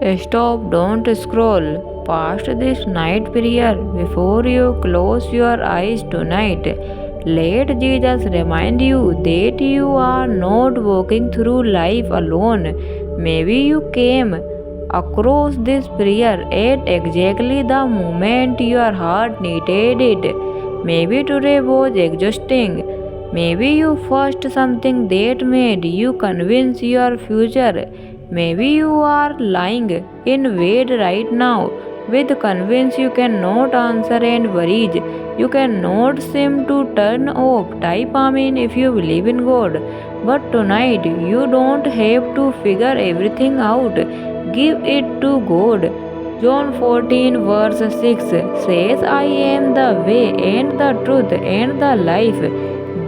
Stop, don't scroll past this night prayer before you close your eyes tonight. Let Jesus remind you that you are not walking through life alone. Maybe you came across this prayer at exactly the moment your heart needed it. Maybe today was exhausting. Maybe you faced something that made you convince your future. Maybe you are lying in bed right now with convince you cannot answer and worries. You cannot seem to turn off. Type Amen if you believe in God. But tonight you don't have to figure everything out. Give it to God. John 14 verse 6 says, I am the way and the truth and the life.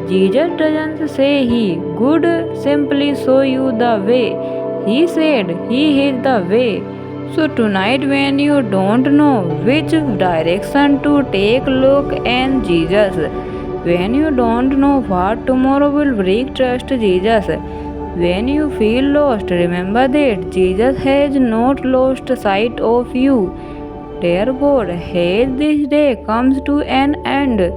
Jesus doesn't say he would simply show you the way. He said he is the way. So tonight when you don't know which direction to take, look at Jesus. When you don't know what tomorrow will bring, trust Jesus. When you feel lost, remember that Jesus has not lost sight of you. Dear God, as this day comes to an end,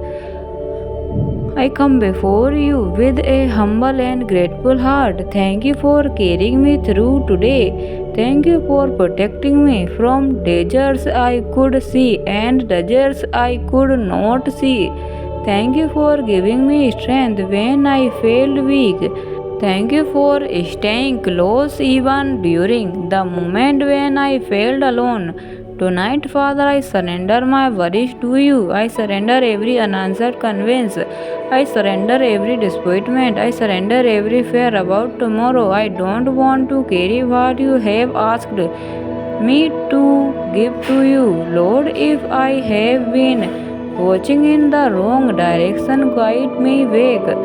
I come before you with a humble and grateful heart. Thank you for carrying me through today. Thank you for protecting me from dangers I could see and dangers I could not see. Thank you for giving me strength when I felt weak. Thank you for staying close even during the moment when I felt alone. Tonight, Father, I surrender my worries to you. I surrender every unanswered conveyance. I surrender every disappointment. I surrender every fear about tomorrow. I don't want to carry what you have asked me to give to you. Lord, if I have been watching in the wrong direction, guide me back.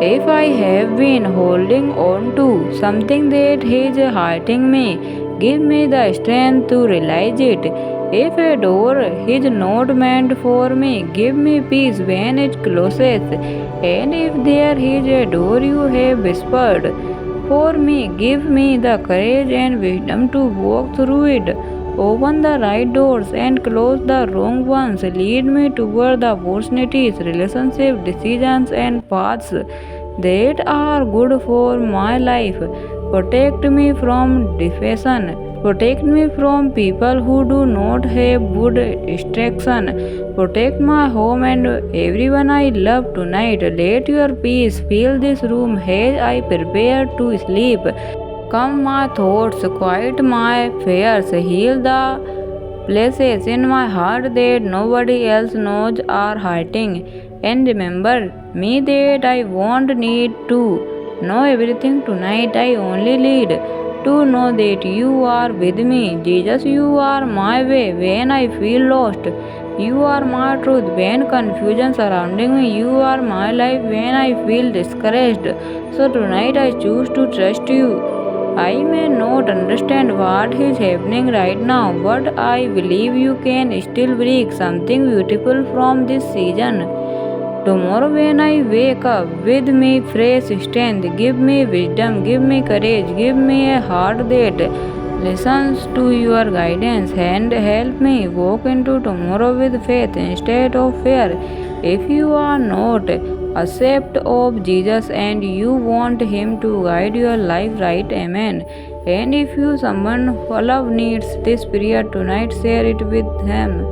If I have been holding on to something that is hurting me, give me the strength to realize it. If a door is not meant for me, give me peace when it closes. And if there is a door you have whispered for me, give me the courage and wisdom to walk through it. Open the right doors and close the wrong ones. Lead me toward the opportunities, relationships, decisions, and paths that are good for my life. Protect me from depression. Protect me from people who do not have good instruction. Protect my home and everyone I love tonight. Let your peace fill this room as I prepare to sleep. Calm my thoughts, quiet my fears, heal the places in my heart that nobody else knows are hurting. And remember me that I won't need to know everything tonight. I only need to know that you are with me. Jesus, you are my way when I feel lost. You are my truth when confusion surrounding me. You are my life when I feel discouraged. So tonight I choose to trust you. I may not understand what is happening right now, but I believe you can still bring something beautiful from this season. Tomorrow, when I wake up with me fresh strength, give me wisdom, give me courage, give me a heart that listens to your guidance, and help me walk into tomorrow with faith instead of fear. If you are not accept of Jesus and you want him to guide your life, right? Amen. And if you someone who love needs this prayer tonight, share it with him.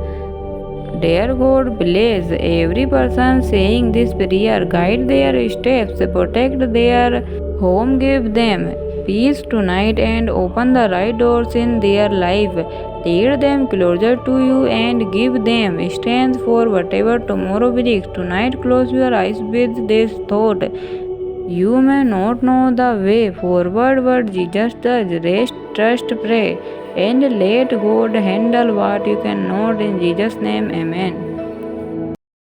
Dear God, bless every person saying this prayer, guide their steps, protect their home, give them peace tonight, and open the right doors in their life. Lead them closer to you and give them strength for whatever tomorrow brings. Tonight, close your eyes with this thought. You may not know the way forward, but Jesus does. Rest, trust, pray, and let God handle what you cannot. In Jesus' name, amen.